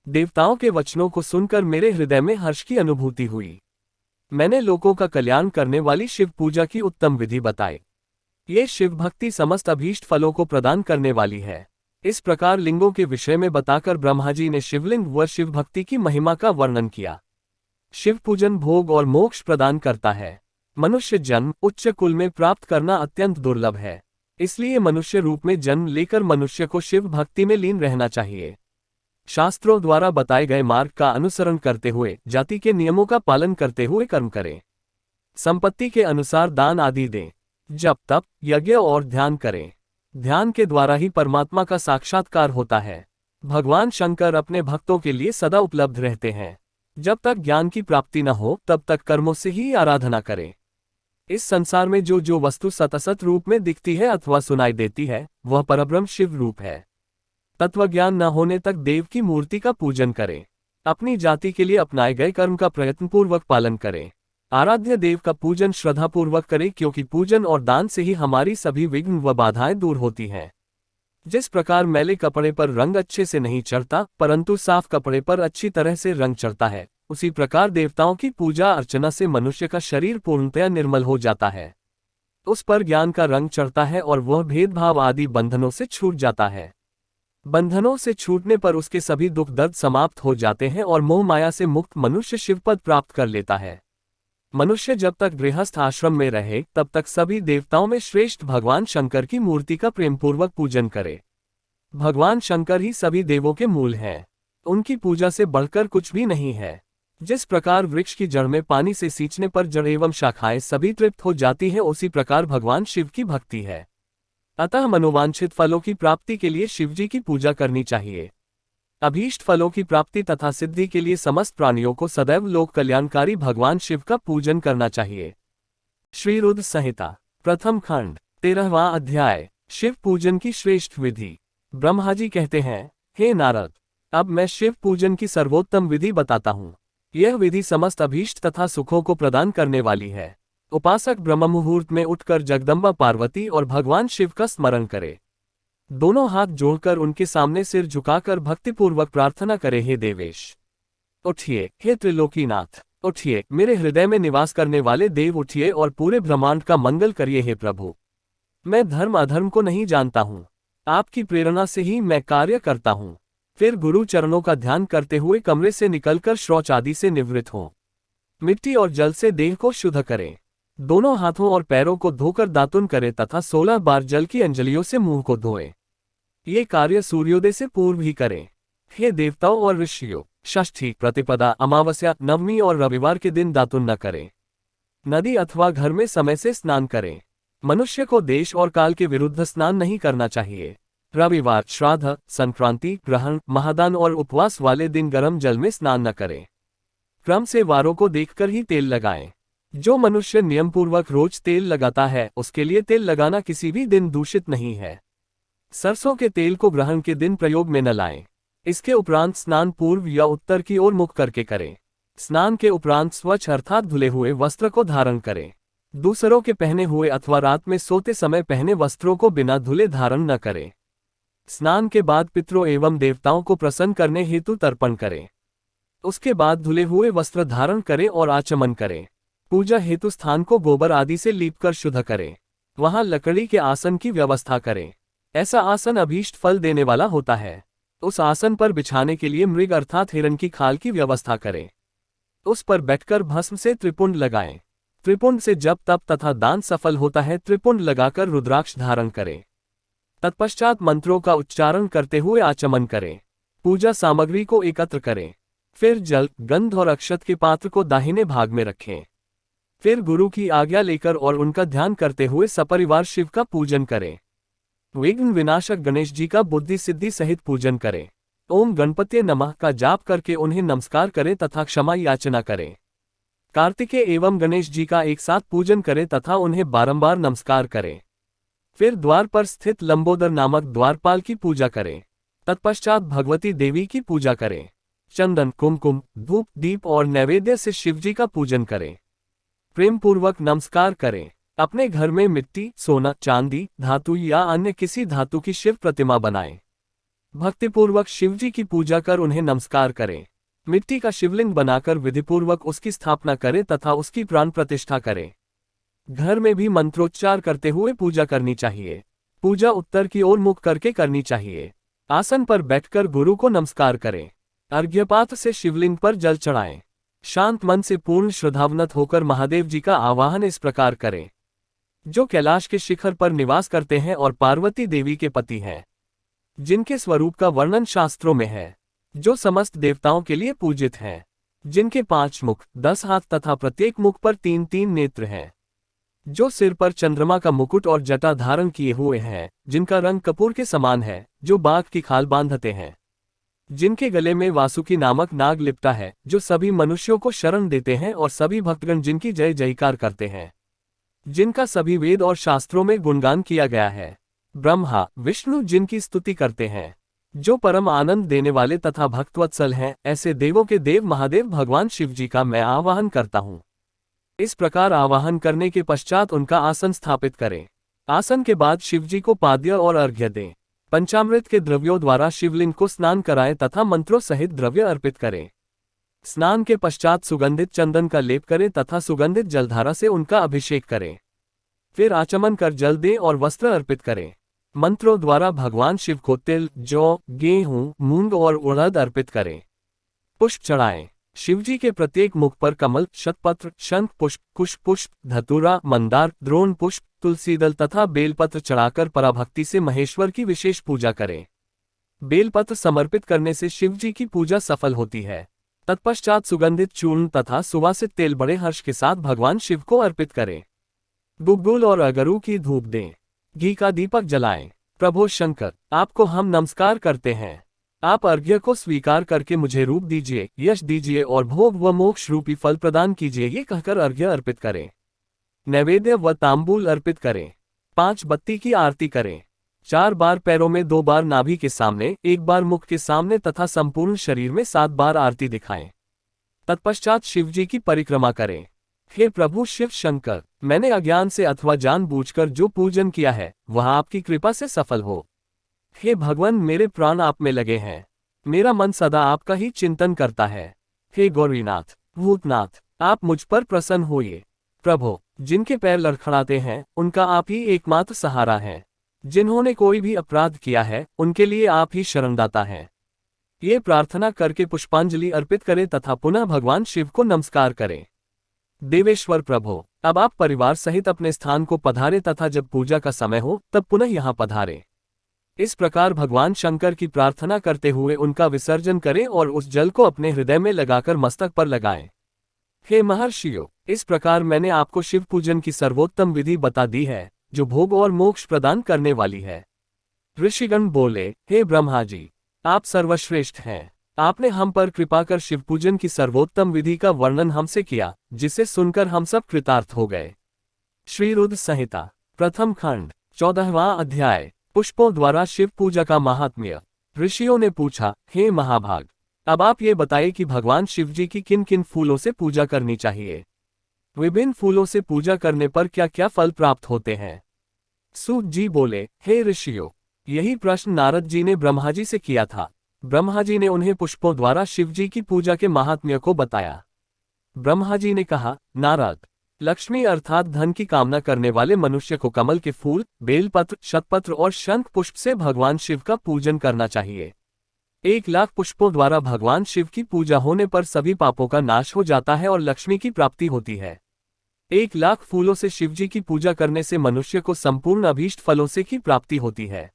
देवताओं के वचनों को सुनकर मेरे हृदय में हर्ष की अनुभूति हुई। मैंने लोगों का कल्याण करने वाली शिव पूजा की उत्तम विधि बताई। ये शिव भक्ति समस्त अभीष्ट फलों को प्रदान करने वाली है। इस प्रकार लिंगों के विषय में बताकर ब्रह्माजी ने शिवलिंग व शिव भक्ति की महिमा का वर्णन किया। शिव पूजन भोग और मोक्ष प्रदान करता है। मनुष्य जन्म उच्च कुल में प्राप्त करना अत्यंत दुर्लभ है, इसलिए मनुष्य रूप में जन्म लेकर मनुष्य को शिव भक्ति में लीन रहना चाहिए। शास्त्रों द्वारा बताए गए मार्ग का अनुसरण करते हुए, जाति के नियमों का पालन करते हुए कर्म करें। संपत्ति के अनुसार दान आदि दें। जप तप यज्ञ और ध्यान करें। ध्यान के द्वारा ही परमात्मा का साक्षात्कार होता है। भगवान शंकर अपने भक्तों के लिए सदा उपलब्ध रहते हैं। जब तक ज्ञान की प्राप्ति न हो तब तक कर्मों से ही आराधना करें। इस संसार में जो वस्तु सतसत रूप में दिखती है अथवा सुनाई देती है, वह परब्रह्म शिव रूप है। तत्वज्ञान न होने तक देव की मूर्ति का पूजन करें। अपनी जाति के लिए अपनाए गए कर्म का प्रयत्नपूर्वक पालन करें। आराध्य देव का पूजन श्रद्धापूर्वक करें, क्योंकि पूजन और दान से ही हमारी सभी विघ्न व बाधाएं दूर होती हैं। जिस प्रकार मैले कपड़े पर रंग अच्छे से नहीं चढ़ता, परंतु साफ कपड़े पर अच्छी तरह से रंग चढ़ता है, उसी प्रकार देवताओं की पूजा अर्चना से मनुष्य का शरीर पूर्णतया निर्मल हो जाता है। उस पर ज्ञान का रंग चढ़ता है और वह भेदभाव आदि बंधनों से छूट जाता है। बंधनों से छूटने पर उसके सभी दुख दर्द समाप्त हो जाते हैं और मोह माया से मुक्त मनुष्य शिवपद प्राप्त कर लेता है। मनुष्य जब तक गृहस्थ आश्रम में रहे तब तक सभी देवताओं में श्रेष्ठ भगवान शंकर की मूर्ति का प्रेमपूर्वक पूजन करे। भगवान शंकर ही सभी देवों के मूल हैं। उनकी पूजा से बढ़कर कुछ भी नहीं है। जिस प्रकार वृक्ष की जड़ में पानी से सींचने पर जड़ एवं शाखाएं सभी तृप्त हो जाती हैं, उसी प्रकार भगवान शिव की भक्ति है। अतः मनोवांछित फलों की प्राप्ति के लिए शिवजी की पूजा करनी चाहिए। अभीष्ट फलों की प्राप्ति तथा सिद्धि के लिए समस्त प्राणियों को सदैव लोक कल्याणकारी भगवान शिव का पूजन करना चाहिए। श्री रुद्र संहिता प्रथम खंड 13वां अध्याय शिव पूजन की श्रेष्ठ विधि। ब्रह्माजी कहते हैं, हे नारद, अब मैं शिव पूजन की सर्वोत्तम विधि बताता हूँ। यह विधि समस्त अभीष्ट तथा सुखों को प्रदान करने वाली है। उपासक ब्रह्म मुहूर्त में उठकर जगदम्बा पार्वती और भगवान शिव का स्मरण करे। दोनों हाथ जोड़कर उनके सामने सिर झुकाकर भक्तिपूर्वक प्रार्थना करे, हे देवेश उठिए, हे त्रिलोकीनाथ उठिए, मेरे हृदय में निवास करने वाले देव उठिए और पूरे ब्रह्मांड का मंगल करिए, हे प्रभु। मैं धर्म अधर्म को नहीं जानता हूँ, आपकी प्रेरणा से ही मैं कार्य करता हूँ। फिर गुरु चरणों का ध्यान करते हुए कमरे से निकलकर शौच आदि से निवृत्त हों। मिट्टी और जल से देह को शुद्ध करें। दोनों हाथों और पैरों को धोकर दातुन करें तथा 16 बार जल की अंजलियों से मुंह को धोएं। ये कार्य सूर्योदय से पूर्व ही करें। हे देवताओं और ऋषियों, षष्ठी, प्रतिपदा, अमावस्या, नवमी और रविवार के दिन दातुन न करें। नदी अथवा घर में समय से स्नान करें। मनुष्य को देश और काल के विरुद्ध स्नान नहीं करना चाहिए। रविवार, श्राद्ध, संक्रांति, ग्रहण, महादान और उपवास वाले दिन गर्म जल में स्नान न करें। क्रम से वारों को देखकर ही तेल लगाएं। जो मनुष्य नियमपूर्वक रोज तेल लगाता है, उसके लिए तेल लगाना किसी भी दिन दूषित नहीं है। सरसों के तेल को ग्रहण के दिन प्रयोग में न लाएं। इसके उपरांत स्नान पूर्व या उत्तर की ओर मुख करके करें। स्नान के उपरांत स्वच्छ अर्थात धुले हुए वस्त्र को धारण करें। दूसरों के पहने हुए अथवा रात में सोते समय पहने वस्त्रों को बिना धुले धारण न करें। स्नान के बाद पितरों एवं देवताओं को प्रसन्न करने हेतु तर्पण करें। उसके बाद धुले हुए वस्त्र धारण करें और आचमन करें। पूजा हेतु स्थान को गोबर आदि से लीपकर शुद्ध करें। वहां लकड़ी के आसन की व्यवस्था करें। ऐसा आसन अभीष्ट फल देने वाला होता है। उस आसन पर बिछाने के लिए मृग अर्थात हिरण की खाल की व्यवस्था करें। उस पर बैठकर भस्म से त्रिपुंड लगाएं। त्रिपुंड से जप तप तथा दान सफल होता है। त्रिपुंड लगाकर रुद्राक्ष धारण करें। तत्पश्चात मंत्रों का उच्चारण करते हुए आचमन करें। पूजा सामग्री को एकत्र करें। फिर जल, गंध और अक्षत के पात्र को दाहिने भाग में रखें। फिर गुरु की आज्ञा लेकर और उनका ध्यान करते हुए सपरिवार शिव का पूजन करें। विघ्न विनाशक गणेश जी का बुद्धि सिद्धि सहित पूजन करें। ओम गणपति नमः का जाप करके उन्हें नमस्कार करें तथा क्षमा याचना करें। कार्तिकेय एवं गणेश जी का एक साथ पूजन करें तथा उन्हें बारंबार नमस्कार करें। फिर द्वार पर स्थित लंबोदर नामक द्वारपाल की पूजा करें। तत्पश्चात भगवती देवी की पूजा करें। चंदन, कुमकुम, धूप, दीप और नैवेद्य से शिवजी का पूजन करें। प्रेम पूर्वक नमस्कार करें। अपने घर में मिट्टी, सोना, चांदी, धातु या अन्य किसी धातु की शिव प्रतिमा बनाएं। भक्तिपूर्वक शिवजी की पूजा कर उन्हें नमस्कार करें। मिट्टी का शिवलिंग बनाकर विधिपूर्वक उसकी स्थापना करें तथा उसकी प्राण प्रतिष्ठा करें। घर में भी मंत्रोच्चार करते हुए पूजा करनी चाहिए। पूजा उत्तर की ओर मुख करके करनी चाहिए। आसन पर बैठकर गुरु को नमस्कार करें। अर्घ्यपात्र से शिवलिंग पर जल चढ़ाएं। शांत मन से पूर्ण श्रद्धावनत होकर महादेव जी का आवाहन इस प्रकार करें। जो कैलाश के शिखर पर निवास करते हैं और पार्वती देवी के पति हैं, जिनके स्वरूप का वर्णन शास्त्रों में है, जो समस्त देवताओं के लिए पूजित हैं, जिनके 5 मुख, 10 हाथ तथा प्रत्येक मुख पर 3-3 नेत्र हैं, जो सिर पर चंद्रमा का मुकुट और जटा धारण किए हुए हैं, जिनका रंग कपूर के समान है, जो बाघ की खाल बांधते हैं, जिनके गले में वासुकी नामक नाग लिपटा है, जो सभी मनुष्यों को शरण देते हैं और सभी भक्तगण जिनकी जय जयकार करते हैं, जिनका सभी वेद और शास्त्रों में गुणगान किया गया है, ब्रह्मा विष्णु जिनकी स्तुति करते हैं, जो परम आनंद देने वाले तथा भक्तवत्सल हैं, ऐसे देवों के देव महादेव भगवान शिवजी का मैं आवाहन करता हूँ। इस प्रकार आवाहन करने के पश्चात उनका आसन स्थापित करें। आसन के बाद शिवजी को पाद्य और अर्घ्य दें। पंचामृत के द्रव्यों द्वारा शिवलिंग को स्नान कराएं तथा मंत्रों सहित द्रव्य अर्पित करें। स्नान के पश्चात सुगंधित चंदन का लेप करें तथा सुगंधित जलधारा से उनका अभिषेक करें। फिर आचमन कर जल दें और वस्त्र अर्पित करें। मंत्रों द्वारा भगवान शिव को तिल, जौ, गेहूं, मूंग और उड़द अर्पित करें। पुष्प चढ़ाएं। शिवजी के प्रत्येक मुख पर कमल, शतपत्र, शंख पुष्प, कुश पुष्प, धतूरा, मंदार, द्रोण पुष्प, तुलसीदल तथा बेलपत्र चढ़ाकर पराभक्ति से महेश्वर की विशेष पूजा करें। बेलपत्र समर्पित करने से शिवजी की पूजा सफल होती है। तत्पश्चात सुगंधित चूर्ण तथा सुवासित तेल बड़े हर्ष के साथ भगवान शिव को अर्पित करें। गुग्गुल और अगरू की धूप दें। घी का दीपक जलाएं। प्रभो शंकर, आपको हम नमस्कार करते हैं। आप अर्घ्य को स्वीकार करके मुझे रूप दीजिए, यश दीजिए और भोग व मोक्ष रूपी फल प्रदान कीजिए। ये कहकर अर्घ्य अर्पित करें। नैवेद्य व तांबूल अर्पित करें। 5 बत्ती की आरती करें। 4 बार पैरों में, 2 बार नाभि के सामने, 1 बार मुख के सामने तथा संपूर्ण शरीर में 7 बार आरती दिखाएं। तत्पश्चात शिवजी की परिक्रमा करें। हे प्रभु शिव शंकर, मैंने अज्ञान से अथवा जानबूझकर जो पूजन किया है वह आपकी कृपा से सफल हो। हे भगवान, मेरे प्राण आप में लगे हैं। मेरा मन सदा आपका ही चिंतन करता है। हे गौरीनाथ, भूतनाथ, आप मुझ पर प्रसन्न होइए। प्रभु, जिनके पैर लड़खड़ाते हैं उनका आप ही एकमात्र सहारा है। जिन्होंने कोई भी अपराध किया है उनके लिए आप ही शरणदाता हैं। ये प्रार्थना करके पुष्पांजलि अर्पित करें तथा पुनः भगवान शिव को नमस्कार करें। देवेश्वर प्रभु, अब आप परिवार सहित अपने स्थान को पधारे तथा जब पूजा का समय हो तब पुनः यहाँ पधारे। इस प्रकार भगवान शंकर की प्रार्थना करते हुए उनका विसर्जन करें और उस जल को अपने हृदय में लगाकर मस्तक पर लगाएं। हे महर्षियों, इस प्रकार मैंने आपको शिव पूजन की सर्वोत्तम विधि बता दी है, जो भोग और मोक्ष प्रदान करने वाली है। ऋषिगण बोले, हे ब्रह्मा जी, आप सर्वश्रेष्ठ हैं। आपने हम पर कृपा कर शिव पूजन की सर्वोत्तम विधि का वर्णन हमसे किया, जिसे सुनकर हम सब कृतार्थ हो गए। श्री रुद्र संहिता प्रथम खंड 14वां अध्याय। पुष्पों द्वारा शिव पूजा का महात्म्य। ऋषियों ने पूछा, हे महाभाग, अब आप ये बताइए कि भगवान शिवजी की किन किन फूलों से पूजा करनी चाहिए। विभिन्न फूलों से पूजा करने पर क्या क्या फल प्राप्त होते हैं। सूत जी बोले, हे ऋषियों, यही प्रश्न नारद जी ने ब्रह्मा जी से किया था। ब्रह्मा जी ने उन्हें पुष्पों द्वारा शिवजी की पूजा के महात्म्य को बताया। ब्रह्मा जी ने कहा, नारद, लक्ष्मी अर्थात धन की कामना करने वाले मनुष्य को कमल के फूल, बेलपत्र, शतपत्र और शंख पुष्प से भगवान शिव का पूजन करना चाहिए। 1,00,000 पुष्पों द्वारा भगवान शिव की पूजा होने पर सभी पापों का नाश हो जाता है और लक्ष्मी की प्राप्ति होती है। 1,00,000 फूलों से शिवजी की पूजा करने से मनुष्य को संपूर्ण अभीष्ट फलों से की प्राप्ति होती है।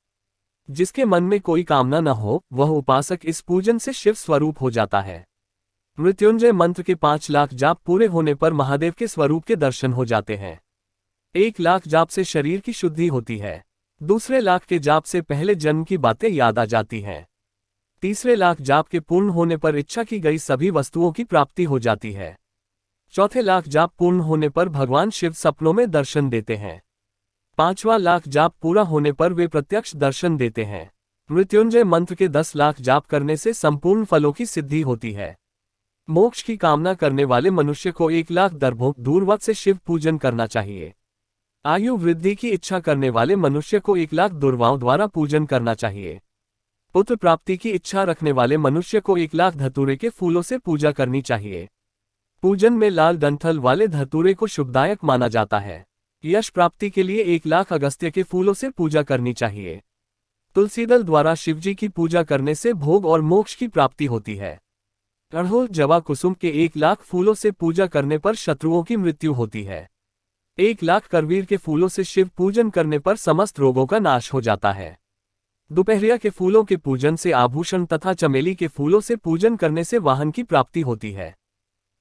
जिसके मन में कोई कामना न हो, वह उपासक इस पूजन से शिव स्वरूप हो जाता है। मृत्युंजय मंत्र के 5,00,000 जाप पूरे होने पर महादेव के स्वरूप के दर्शन हो जाते हैं। 1,00,000 जाप से शरीर की शुद्धि होती है। दूसरे लाख के जाप से पहले जन्म की बातें याद आ जाती हैं। तीसरे लाख जाप के पूर्ण होने पर इच्छा की गई सभी वस्तुओं की प्राप्ति हो जाती है। चौथे लाख जाप पूर्ण होने पर भगवान शिव सपनों में दर्शन देते हैं। 5वां लाख जाप पूरा होने पर वे प्रत्यक्ष दर्शन देते हैं। मृत्युंजय मंत्र के 10,00,000 जाप करने से संपूर्ण फलों की सिद्धि होती है। मोक्ष की कामना करने वाले मनुष्य को 1,00,000 दर्भों दूर्वा से शिव पूजन करना चाहिए। आयु वृद्धि की इच्छा करने वाले मनुष्य को 1,00,000 दुर्वाओं द्वारा पूजन करना चाहिए। पुत्र प्राप्ति की इच्छा रखने वाले मनुष्य को 1,00,000 धतूरे के फूलों से पूजा करनी चाहिए। पूजन में लाल डंठल वाले धतूरे को शुभदायक माना जाता है। यश प्राप्ति के लिए 1,00,000 अगस्त्य के फूलों से पूजा करनी चाहिए। तुलसीदल द्वारा शिवजी की पूजा करने से भोग और मोक्ष की प्राप्ति होती है। अड़हुल जवा कुसुम के 1,00,000 फूलों से पूजा करने पर शत्रुओं की मृत्यु होती है। 1,00,000 करवीर के फूलों से शिव पूजन करने पर समस्त रोगों का नाश हो जाता है। दोपहरिया के फूलों के पूजन से आभूषण तथा चमेली के फूलों से पूजन करने से वाहन की प्राप्ति होती है।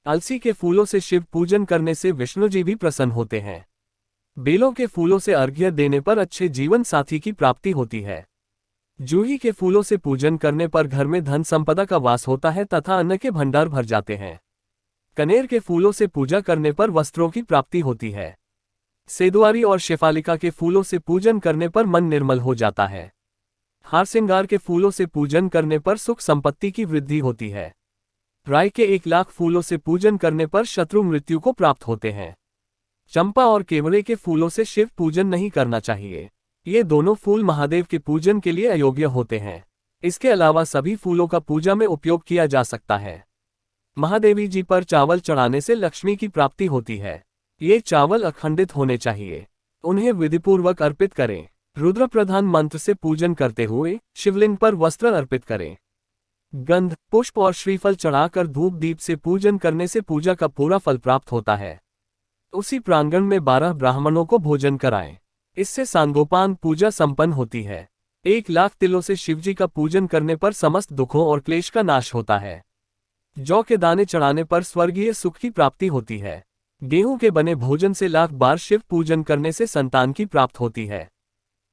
अलसी के फूलों से शिव पूजन करने से विष्णु जी भी प्रसन्न होते हैं। बेलों के फूलों से अर्घ्य देने पर अच्छे जीवन साथी की प्राप्ति होती है। जूही के फूलों से पूजन करने पर घर में धन संपदा का वास होता है तथा अन्न के भंडार भर जाते हैं। कनेर के फूलों से पूजा करने पर वस्त्रों की प्राप्ति होती है। सेदुआरी और शेफालिका के फूलों से पूजन करने पर मन निर्मल हो जाता है। हार श्रृंगार के फूलों से पूजन करने पर सुख संपत्ति की वृद्धि होती है। राय के 1,00,000 फूलों से पूजन करने पर शत्रु मृत्यु को प्राप्त होते हैं। चंपा और केवड़े के फूलों से शिव पूजन नहीं करना चाहिए। ये दोनों फूल महादेव के पूजन के लिए अयोग्य होते हैं। इसके अलावा सभी फूलों का पूजा में उपयोग किया जा सकता है। महादेवी जी पर चावल चढ़ाने से लक्ष्मी की प्राप्ति होती है। ये चावल अखंडित होने चाहिए। उन्हें विधिपूर्वक अर्पित करें। रुद्र प्रधान मंत्र से पूजन करते हुए शिवलिंग पर वस्त्र अर्पित करें। गंध, पुष्प और श्रीफल चढ़ाकर धूप दीप से पूजन करने से पूजा का पूरा फल प्राप्त होता है। उसी प्रांगण में 12 ब्राह्मणों को भोजन कराएं। इससे सांगोपांग पूजा संपन्न होती है। 1,00,000 तिलों से शिवजी का पूजन करने पर समस्त दुखों और क्लेश का नाश होता है। जौ के दाने चढ़ाने पर स्वर्गीय सुख की प्राप्ति होती है। गेहूं के बने भोजन से 1,00,000 बार शिव पूजन करने से संतान की प्राप्त होती है।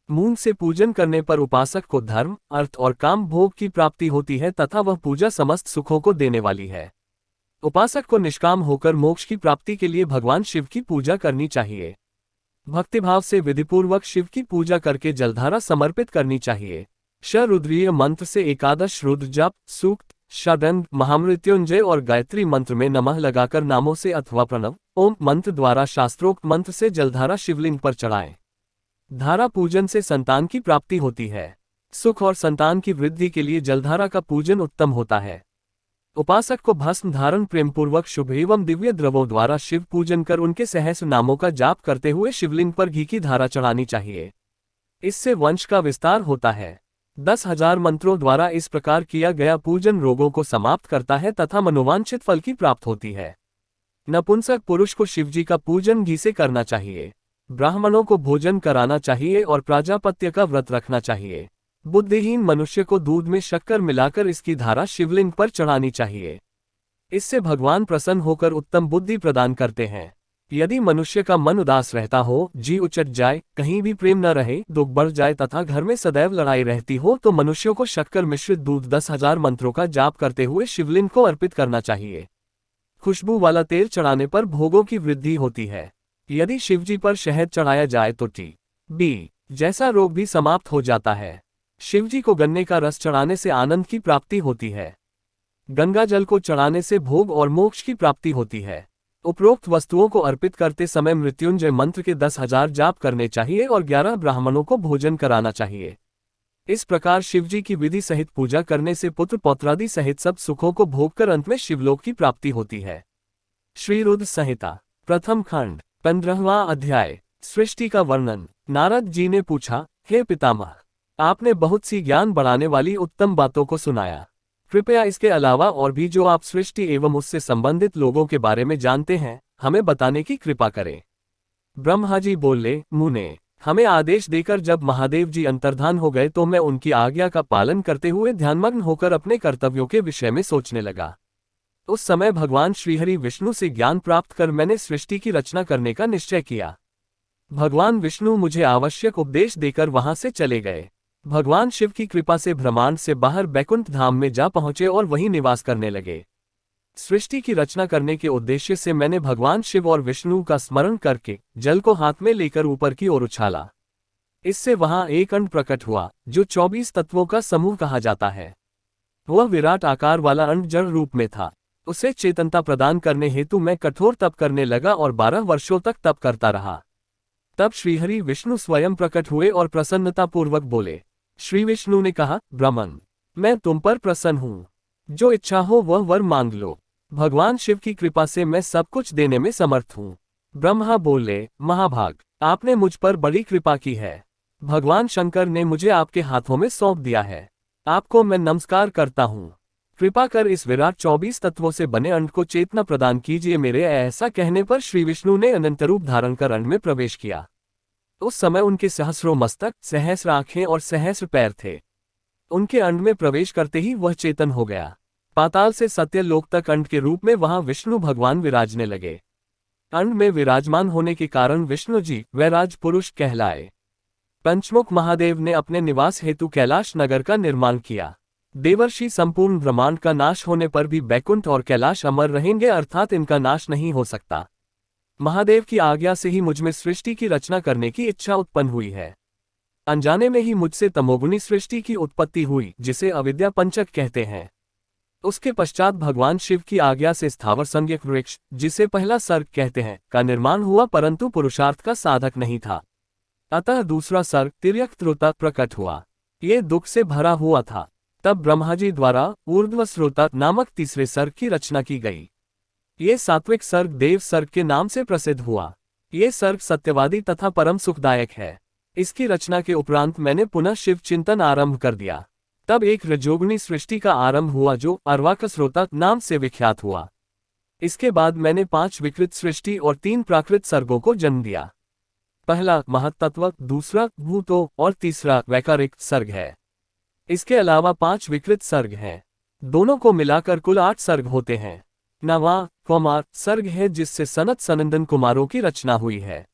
मूंग से पूजन करने पर उपासक को धर्म, अर्थ और काम भोग की प्राप्ति होती है तथा वह पूजा समस्त सुखों को देने वाली है। उपासक को निष्काम होकर मोक्ष की प्राप्ति के लिए भगवान शिव की पूजा करनी चाहिए। भक्तिभाव से विधिपूर्वक शिव की पूजा करके जलधारा समर्पित करनी चाहिए। शरुद्रीय मंत्र से एकादश रुद्र जाप, सूक्त, षडंग, महामृत्युंजय और गायत्री मंत्र में नमः लगाकर नामों से अथवा प्रणव, ओम मंत्र द्वारा शास्त्रोक्त मंत्र से जलधारा शिवलिंग पर चढ़ाएं। धारा पूजन से संतान की प्राप्ति होती है। सुख और संतान की वृद्धि के लिए जलधारा का पूजन उत्तम होता है। उपासक को भस्म धारण प्रेमपूर्वक शुभ एवं दिव्य द्रवों द्वारा शिव पूजन कर उनके सहस्र नामों का जाप करते हुए शिवलिंग पर घी की धारा चढ़ानी चाहिए। इससे वंश का विस्तार होता है। 10,000 मंत्रों द्वारा इस प्रकार किया गया पूजन रोगों को समाप्त करता है तथा मनोवांछित फल की प्राप्त होती है। नपुंसक पुरुष को शिवजी का पूजन घी से करना चाहिए। ब्राह्मणों को भोजन कराना चाहिए और प्राजापत्य का व्रत रखना चाहिए। बुद्धिहीन मनुष्य को दूध में शक्कर मिलाकर इसकी धारा शिवलिंग पर चढ़ानी चाहिए। इससे भगवान प्रसन्न होकर उत्तम बुद्धि प्रदान करते हैं। यदि मनुष्य का मन उदास रहता हो, जी उचट जाए, कहीं भी प्रेम न रहे, दुख बढ़ जाए तथा घर में सदैव लड़ाई रहती हो तो मनुष्यों को शक्कर मिश्रित दूध 10,000 मंत्रों का जाप करते हुए शिवलिंग को अर्पित करना चाहिए। खुशबू वाला तेल चढ़ाने पर भोगों की वृद्धि होती है। यदि शिवजी पर शहद चढ़ाया जाए तो टी.बी. जैसा रोग भी समाप्त हो जाता है। शिवजी को गन्ने का रस चढ़ाने से आनंद की प्राप्ति होती है। गंगा जल को चढ़ाने से भोग और मोक्ष की प्राप्ति होती है। उपरोक्त वस्तुओं को अर्पित करते समय मृत्युंजय मंत्र के 10,000 जाप करने चाहिए और 11 ब्राह्मणों को भोजन कराना चाहिए। इस प्रकार शिवजी की विधि सहित पूजा करने से पुत्र पौत्रादि सहित सब सुखों को भोगकर अंत में शिवलोक की प्राप्ति होती है। श्री रुद्र संहिता प्रथम खंड 15वां अध्याय। सृष्टि का वर्णन। नारद जी ने पूछा, हे पितामह, आपने बहुत सी ज्ञान बढ़ाने वाली उत्तम बातों को सुनाया। कृपया इसके अलावा और भी जो आप सृष्टि एवं उससे संबंधित लोगों के बारे में जानते हैं, हमें बताने की कृपा करें। ब्रह्मा जी बोले, मुने, हमें आदेश देकर जब महादेव जी अंतर्धान हो गए तो मैं उनकी आज्ञा का पालन करते हुए ध्यानमग्न होकर अपने कर्तव्यों के विषय में सोचने लगा। उस समय भगवान श्रीहरि विष्णु से ज्ञान प्राप्त कर मैंने सृष्टि की रचना करने का निश्चय किया। भगवान विष्णु मुझे आवश्यक उपदेश देकर वहां से चले गए। भगवान शिव की कृपा से ब्रह्मांड से बाहर बैकुंठ धाम में जा पहुंचे और वहीं निवास करने लगे। सृष्टि की रचना करने के उद्देश्य से मैंने भगवान शिव और विष्णु का स्मरण करके जल को हाथ में लेकर ऊपर की ओर उछाला। इससे वहां एक अंड प्रकट हुआ जो 24 तत्वों का समूह कहा जाता है। वह विराट आकार वाला अंड जड़ रूप में था। उसे चेतनता प्रदान करने हेतु मैं कठोर तप करने लगा और 12 वर्षों तक तप करता रहा। तब श्रीहरि विष्णु स्वयं प्रकट हुए और प्रसन्नतापूर्वक बोले। श्री विष्णु ने कहा, ब्राह्मण, मैं तुम पर प्रसन्न हूं। जो इच्छा हो वह वर मांग लो। भगवान शिव की कृपा से मैं सब कुछ देने में समर्थ हूँ। ब्रह्मा बोले, महाभाग, आपने मुझ पर बड़ी कृपा की है। भगवान शंकर ने मुझे आपके हाथों में सौंप दिया है। आपको मैं नमस्कार करता हूँ। कृपा कर इस विराट 24 तत्वों से बने अंड को चेतना प्रदान कीजिए। मेरे ऐसा कहने पर श्री विष्णु ने अनंत रूप धारण कर अंड में प्रवेश किया। उस समय उनके सहस्रों मस्तक, सहस्र आंखें और सहस्र पैर थे। उनके अंड में प्रवेश करते ही वह चेतन हो गया। पाताल से सत्यलोक तक अंड के रूप में वहां विष्णु भगवान विराजने लगे। अंड में विराजमान होने के कारण विष्णु जी वैराज पुरुष कहलाए। पंचमुख महादेव ने अपने निवास हेतु कैलाश नगर का निर्माण किया। देवर्षि संपूर्ण ब्रह्मांड का नाश होने पर भी बैकुंठ और कैलाश अमर रहेंगे, अर्थात इनका नाश नहीं हो सकता। महादेव की आज्ञा से ही मुझमें सृष्टि की रचना करने की इच्छा उत्पन्न हुई है। अनजाने में ही मुझसे तमोगुनी सृष्टि की उत्पत्ति हुई, जिसे अविद्या पंचक कहते हैं। उसके पश्चात भगवान शिव की आज्ञा से स्थावर संज्ञक वृक्ष, जिसे पहला सर्ग कहते हैं, का निर्माण हुआ, परंतु पुरुषार्थ का साधक नहीं था। अतः दूसरा सर्ग तिर्यक त्रोता प्रकट हुआ। ये दुख से भरा हुआ था। तब ब्रह्मा जी द्वारा ऊर्ध्व स्रोता नामक तीसरे सर्ग की रचना की गई। ये सात्विक सर्ग देव सर्ग के नाम से प्रसिद्ध हुआ। ये सर्ग सत्यवादी तथा परम सुखदायक है। इसकी रचना के उपरांत मैंने पुनः शिव चिंतन आरंभ कर दिया। तब एक रजोगुणी सृष्टि का आरंभ हुआ जो अर्वाक स्रोता नाम से विख्यात हुआ। इसके बाद मैंने 5 विकृत सृष्टि और 3 प्राकृत सर्गों को जन्म दिया। पहला महत्तत्व, दूसरा भूतो और तीसरा वैकारिक सर्ग है। इसके अलावा 5 विकृत सर्ग हैं। दोनों को मिलाकर कुल 8 सर्ग होते हैं। नवा कुमार सर्ग है, जिससे सनत सनंदन कुमारों की रचना हुई है।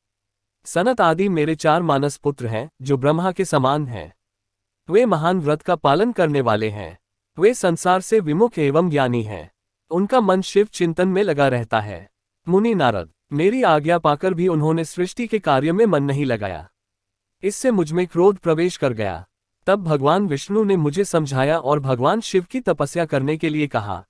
सनत आदि मेरे 4 मानस पुत्र हैं, जो ब्रह्मा के समान हैं। वे महान व्रत का पालन करने वाले हैं। वे संसार से विमुख एवं ज्ञानी हैं। उनका मन शिव चिंतन में लगा रहता है। मुनि नारद, मेरी आज्ञा पाकर भी उन्होंने सृष्टि के कार्य में मन नहीं लगाया। इससे मुझमें क्रोध प्रवेश कर गया। तब भगवान विष्णु ने मुझे समझाया और भगवान शिव की तपस्या करने के लिए कहा।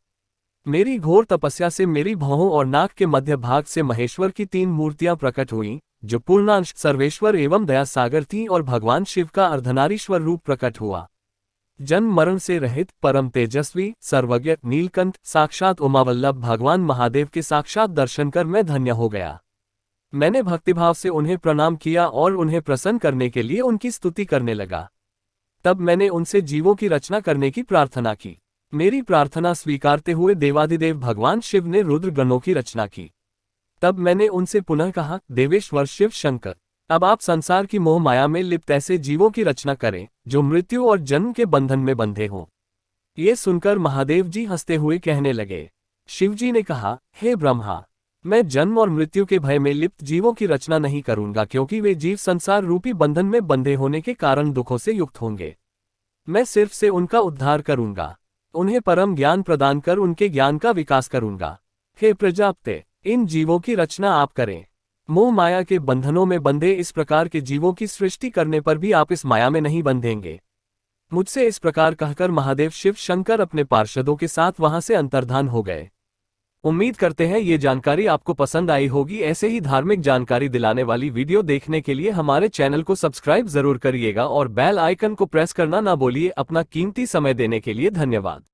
मेरी घोर तपस्या से मेरी भौहों और नाक के मध्य भाग से महेश्वर की 3 मूर्तियां प्रकट हुईं, जो पूर्णांश सर्वेश्वर एवं दया सागर थीं, और भगवान शिव का अर्धनारीश्वर रूप प्रकट हुआ। जन्म मरण से रहित परम तेजस्वी सर्वज्ञ नीलकंठ साक्षात उमावल्लभ भगवान महादेव के साक्षात दर्शन कर मैं धन्य हो गया। मैंने भक्तिभाव से उन्हें प्रणाम किया और उन्हें प्रसन्न करने के लिए उनकी स्तुति करने लगा। तब मैंने उनसे जीवों की रचना करने की प्रार्थना की। मेरी प्रार्थना स्वीकारते हुए देवाधिदेव भगवान शिव ने रुद्र गणों की रचना की। तब मैंने उनसे पुनः कहा, देवेश्वर शिव शंकर, अब आप संसार की मोह माया में लिप्त ऐसे जीवों की रचना करें जो मृत्यु और जन्म के बंधन में बंधे हों। ये सुनकर महादेव जी हंसते हुए कहने लगे। शिवजी ने कहा, हे ब्रह्मा, मैं जन्म और मृत्यु के भय में लिप्त जीवों की रचना नहीं करूंगा, क्योंकि वे जीव संसार रूपी बंधन में बंधे होने के कारण दुखों से युक्त होंगे। मैं सिर्फ से उनका उद्धार करूंगा, उन्हें परम ज्ञान प्रदान कर उनके ज्ञान का विकास करूंगा। हे प्रजापते, इन जीवों की रचना आप करें। मोह माया के बंधनों में बंधे इस प्रकार के जीवों की सृष्टि करने पर भी आप इस माया में नहीं बंधेंगे। मुझसे इस प्रकार कहकर महादेव शिव शंकर अपने पार्षदों के साथ वहां से अंतर्धान हो गए। उम्मीद करते हैं ये जानकारी आपको पसंद आई होगी। ऐसे ही धार्मिक जानकारी दिलाने वाली वीडियो देखने के लिए हमारे चैनल को सब्सक्राइब जरूर करिएगा और बेल आइकन को प्रेस करना ना भूलिए। अपना कीमती समय देने के लिए धन्यवाद।